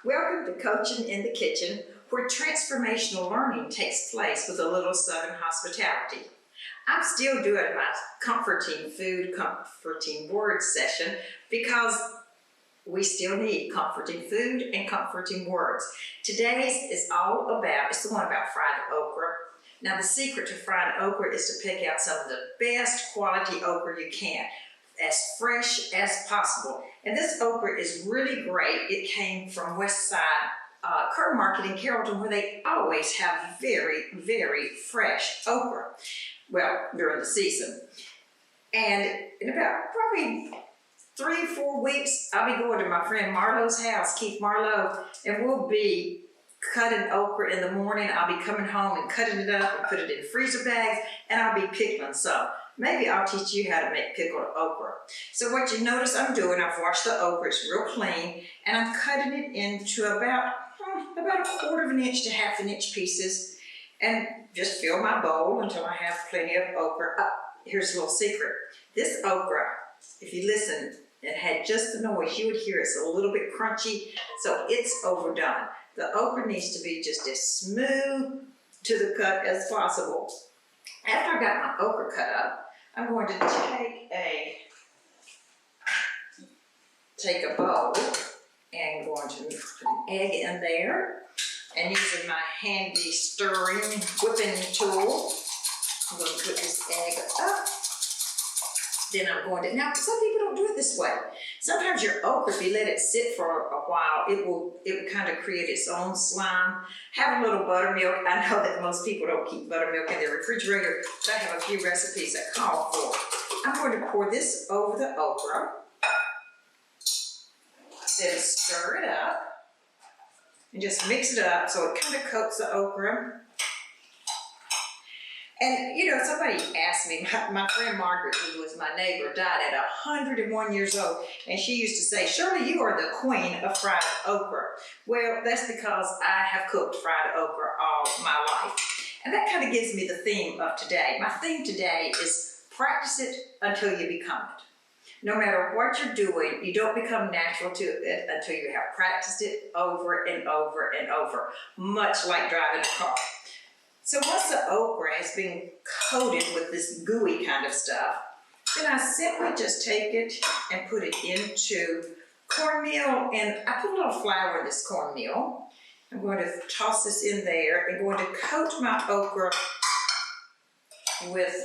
Welcome to Coaching in the Kitchen, where transformational learning takes place with a little Southern hospitality. I'm still doing my comforting food, comforting words session because we still need comforting food and comforting words. Today's is all about, it's the one about fried okra. Now the secret to fried okra is to pick out some of the best quality okra you can, as fresh as possible. And this okra is really great. It came from West Side Curd Market in Carrollton, where they always have very, very fresh okra. Well, during the season. And in about probably 3 or 4 weeks, I'll be going to my friend Marlowe's house, Keith Marlowe, and we'll be cutting okra in the morning. I'll be coming home and cutting it up and put it in freezer bags, and I'll be pickling some. Maybe I'll teach you how to make pickled okra. So what you notice I'm doing, I've washed the okra, it's real clean, and I'm cutting it into about 1/4 inch to 1/2 inch pieces, and just fill my bowl until I have plenty of okra. Here's a little secret. This okra, if you listen and had just the noise, you would hear it's a little bit crunchy, so it's overdone. The okra needs to be just as smooth to the cut as possible. After I got my okra cut up, I'm going to take a bowl and going to put an egg in there, and using my handy stirring whipping tool, I'm going to put this egg up. Then I'm going to, now some people don't do it this way. Sometimes your okra, if you let it sit for a while, it will kind of create its own slime. Have a little buttermilk. I know that most people don't keep buttermilk in their refrigerator, but I have a few recipes that call for it. I'm going to pour this over the okra, then stir it up, and just mix it up so it kind of coats the okra. And you know, somebody asked me, my friend Margaret, who was my neighbor, died at 101 years old, and she used to say, "Shirley, you are the queen of fried okra." Well, that's because I have cooked fried okra all my life. And that kind of gives me the theme of today. My theme today is practice it until you become it. No matter what you're doing, you don't become natural to it until you have practiced it over and over and over, much like driving a car. So once the okra has been coated with this gooey kind of stuff, then I simply just take it and put it into cornmeal, and I put a little flour in this cornmeal. I'm going to toss this in there and going to coat my okra with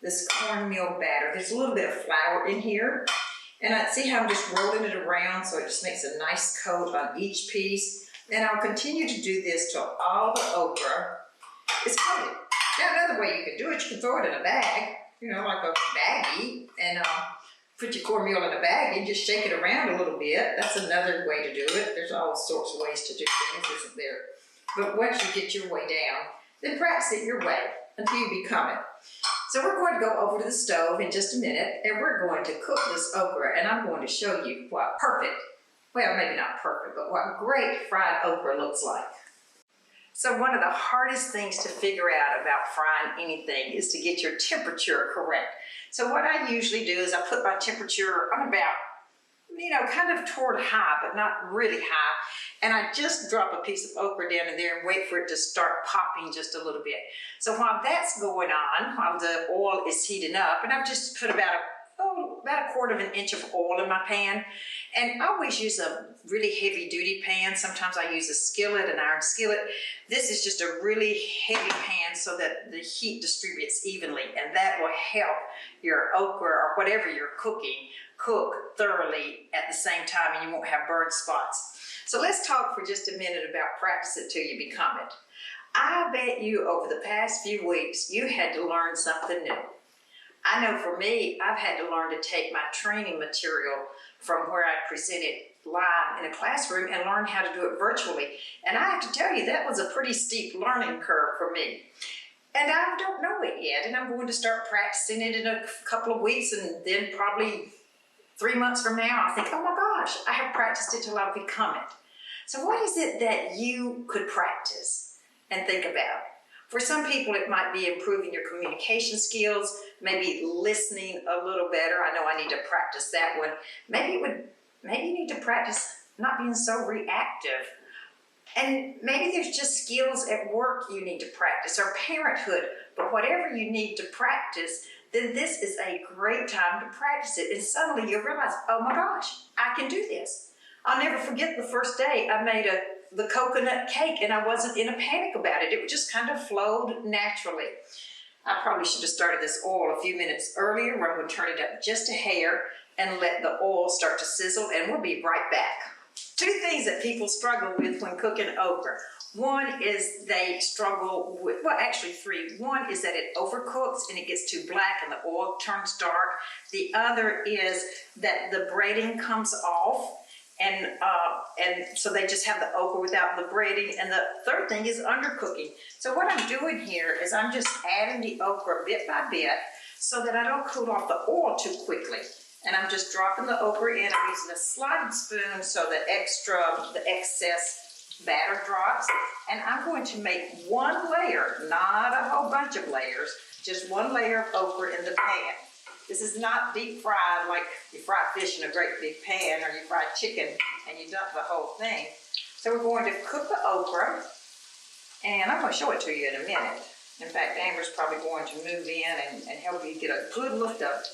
this cornmeal batter. There's a little bit of flour in here, and I see how I'm just rolling it around so it just makes a nice coat on each piece. And I'll continue to do this till all the okra is coated. Now another way you can do it, you can throw it in a bag, you know, like a baggie, and put your cornmeal in a baggie and just shake it around a little bit. That's another way to do it. There's all sorts of ways to do things, isn't there? But once you get your way down, then practice it your way until you become it. So we're going to go over to the stove in just a minute, and we're going to cook this okra, and I'm going to show you what perfect, well, maybe not perfect, but what great fried okra looks like. So one of the hardest things to figure out about frying anything is to get your temperature correct. So what I usually do is I put my temperature on about, you know, kind of toward high, but not really high. And I just drop a piece of okra down in there and wait for it to start popping just a little bit. So while that's going on, while the oil is heating up, and I've just put about a 1/4 inch of oil in my pan. And I always use a really heavy duty pan. Sometimes I use a skillet, an iron skillet. This is just a really heavy pan so that the heat distributes evenly, and that will help your okra or whatever you're cooking cook thoroughly at the same time, and you won't have burnt spots. So let's talk for just a minute about practice it till you become it. I bet you over the past few weeks you had to learn something new. I know for me, I've had to learn to take my training material from where I presented live in a classroom and learn how to do it virtually. And I have to tell you, that was a pretty steep learning curve for me. And I don't know it yet, and I'm going to start practicing it in a couple of weeks, and then probably 3 months from now, I'll think, oh my gosh, I have practiced it till I've become it. So what is it that you could practice and think about? For some people, it might be improving your communication skills, maybe listening a little better. I know I need to practice that one. Maybe you need to practice not being so reactive. And maybe there's just skills at work you need to practice or parenthood, but whatever you need to practice, then this is a great time to practice it. And suddenly you realize, oh my gosh, I can do this. I'll never forget the first day I made the coconut cake and I wasn't in a panic about it. It just kind of flowed naturally. I probably should have started this oil a few minutes earlier where I'm going to turn it up just a hair and let the oil start to sizzle, and we'll be right back. Two things that people struggle with when cooking okra. One is they struggle with, well actually three. One is that it overcooks and it gets too black and the oil turns dark. The other is that the braiding comes off, and so they just have the okra without the braiding. And the third thing is undercooking. So what I'm doing here is I'm just adding the okra bit by bit so that I don't cool off the oil too quickly. And I'm just dropping the okra in. I'm using a sliding spoon so the excess batter drops. And I'm going to make one layer, not a whole bunch of layers, just one layer of okra in the pan. This is not deep fried like you fry fish in a great big pan or you fry chicken and you dump the whole thing. So we're going to cook the okra, and I'm going to show it to you in a minute. In fact, Amber's probably going to move in and help you get a good look of it.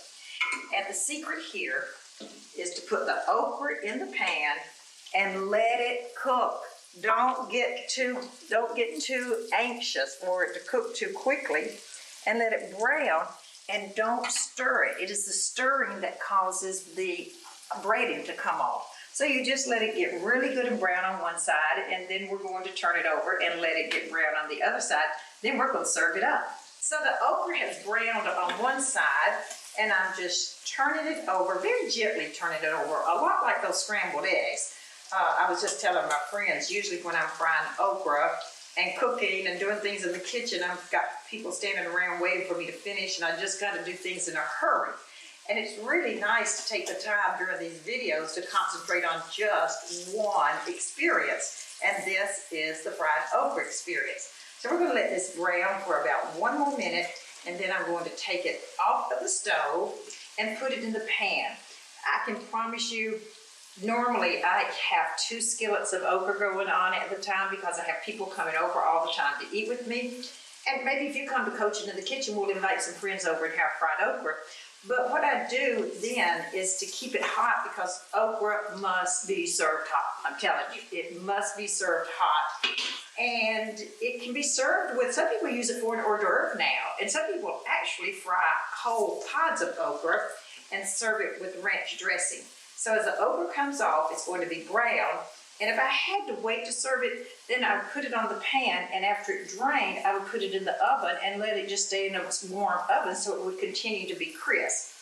And the secret here is to put the okra in the pan and let it cook. Don't get too anxious for it to cook too quickly, and let it brown, and don't stir it. It is the stirring that causes the braiding to come off. So you just let it get really good and brown on one side, and then we're going to turn it over and let it get brown on the other side. Then we're going to serve it up. So the okra has browned on one side, and I'm just turning it over, very gently turning it over, a lot like those scrambled eggs. I was just telling my friends, usually when I'm frying okra and cooking and doing things in the kitchen, I've got people standing around waiting for me to finish, and I just got to do things in a hurry. And it's really nice to take the time during these videos to concentrate on just one experience. And this is the fried okra experience. So we're going to let this brown for about 1 more minute, and then I'm going to take it off of the stove and put it in the pan. I can promise you, normally I have 2 skillets of okra going on at the time because I have people coming over all the time to eat with me. And maybe if you come to Coaching in the Kitchen, we'll invite some friends over and have fried okra. But what I do then is to keep it hot, because okra must be served hot. I'm telling you, it must be served hot. And it can be served with, some people use it for an hors d'oeuvre now, and some people actually fry whole pods of okra and serve it with ranch dressing. So as the okra comes off, it's going to be brown, and if I had to wait to serve it, then I would put it on the pan, and after it drained, I would put it in the oven and let it just stay in a warm oven so it would continue to be crisp.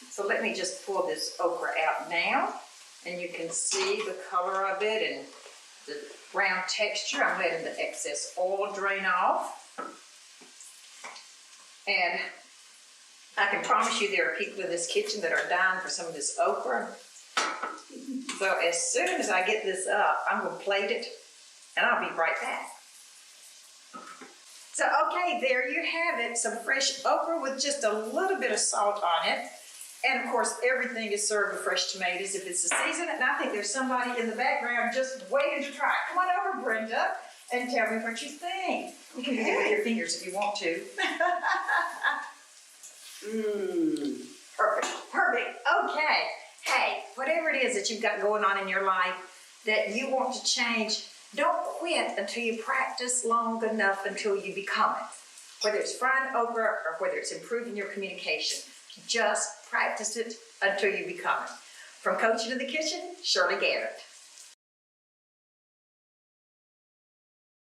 So let me just pull this okra out now, and you can see the color of it and the brown texture. I'm letting the excess oil drain off. And I can promise you there are people in this kitchen that are dying for some of this okra. So as soon as I get this up, I'm going to plate it, and I'll be right back. So okay, there you have it, some fresh okra with just a little bit of salt on it. And of course, everything is served with fresh tomatoes if it's the season. And I think there's somebody in the background just waiting to try it. Come on over, Brenda, and tell me what you think. You can do it with your fingers if you want to. Perfect, perfect. Okay. Hey, whatever it is that you've got going on in your life that you want to change, don't quit until you practice long enough until you become it. Whether it's frying okra or whether it's improving your communication, just practice it until you become it. From Coaching in the Kitchen, Shirley Garrett.